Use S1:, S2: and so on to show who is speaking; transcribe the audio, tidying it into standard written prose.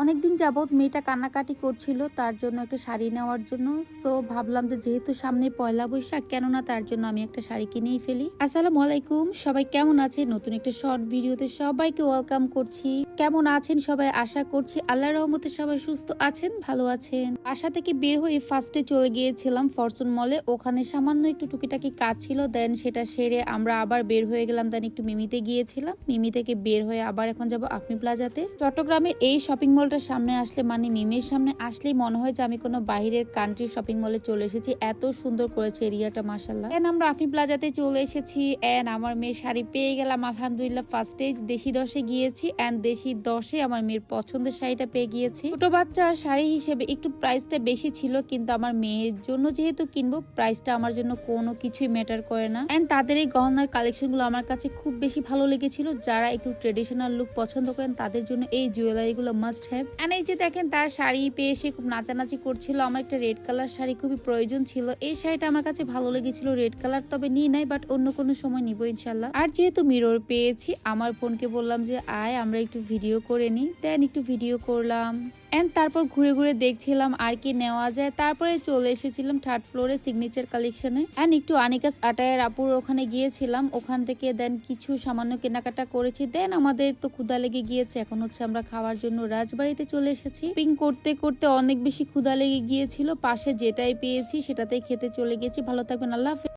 S1: অনেকদিন যাবৎ মেয়েটা কান্নাকাটি করছিল তার জন্য একটা শাড়ি নেওয়ার জন্য। সো ভাবলাম যে যেহেতু সামনে পয়লা বৈশাখ, কেননা তার জন্য আমি একটা শাড়ি কিনেই ফেলি। আসসালামু আলাইকুম, সবাই কেমন আছে? নতুন একটা শর্ট ভিডিওতে সবাইকে ওয়েলকাম করছি। কেমন আছেন সবাই? আশা করছি আল্লাহর রহমতে সবাই সুস্থ আছেন, ভালো আছেন। বাসা থেকে বের হয়ে ফার্স্টে চলে গিয়েছিলাম ফরচুন মলে। ওখানে সামান্য একটু টুকিটাকি কাজ ছিল, দেন সেটা সেরে আমরা আবার বের হয়ে গেলাম। দেন একটু মিমিতে গিয়েছিলাম, মিমি থেকে বের হয়ে আবার এখন যাব আফমি প্লাজাতে। চট্টগ্রামের এই শপিং মলটার সামনে আসলে, মানে মিমির সামনে আসলেই মনে হয় যে আমি কোনো বাইরের কান্ট্রির শপিং মলে চলে এসেছি। এত সুন্দর করেছে এরিয়াটা, মাশাআল্লাহ। দেন আমরা আফমি প্লাজাতে চলে এসেছি এন্ড আমার মেয়ের শাড়ি পেয়ে গেলাম আলহামদুলিল্লাহ। ফার্স্টে দেশি দশে গিয়েছি এন্ড দেশি দশে আমার মেয়ের পছন্দের শাড়িটা পেয়ে গিয়েছি। ছোট বাচ্চা শাড়ি হিসেবে একটু প্রাইসটা বেশি ছিল, কিন্তু আমার মেয়ের জন্য যেহেতু কিনবো, প্রাইসটা আমার জন্য কোনো কিছুই ম্যাটার করে না। এন্ড তাদের এই গহনার কালেকশন গুলো আমার কাছে খুব বেশি ভালো লেগেছিল। যারা একটু ট্রেডিশনাল লুক পছন্দ করেন তাদের জন্য এই জুয়েলারি গুলো মাস্ট হ্যাভ। এন্ড এই যে দেখেন, তার শাড়ি পেয়ে সে খুব নাচানাচি করছিল। আমার একটা রেড কালার শাড়ি খুবই প্রয়োজন ছিল, এই শাড়িটা আমার কাছে ভালো লেগেছিল রেড কালার, তবে নিই নাই, বাট অন্য কোনো সময় নিবো ইনশাল্লাহ। আর যেহেতু মিরর পেয়েছি, আমার ফোনকে বললাম যে আয় আমরা একটু ভিডিও করে নিই। দেন একটু ভিডিও করলাম এন্ড তারপর ঘুরে ঘুরে দেখছিলাম আর কি নেওয়া যায়। তারপরে চলে এসেছিলাম থার্ড ফ্লোরে সিগনেচার কালেকশনে এন্ড একটু আনিকাস আটায়ার আপুর ওখানে গিয়েছিলাম। ওখান থেকে দেন কিছু সামান্য কেনাকাটা করেছি। দেন আমাদের তো ক্ষুধা লেগে গিয়েছে, এখন হচ্ছে আমরা খাওয়ার জন্য রাজবাড়িতে চলে এসেছি। পিং করতে করতে অনেক বেশি ক্ষুধা লেগে গিয়েছিল, পাশে যেটাই পেয়েছি সেটাতেই খেতে চলে গেছি। ভালো থাকবেন, আল্লাহ হাফেজ।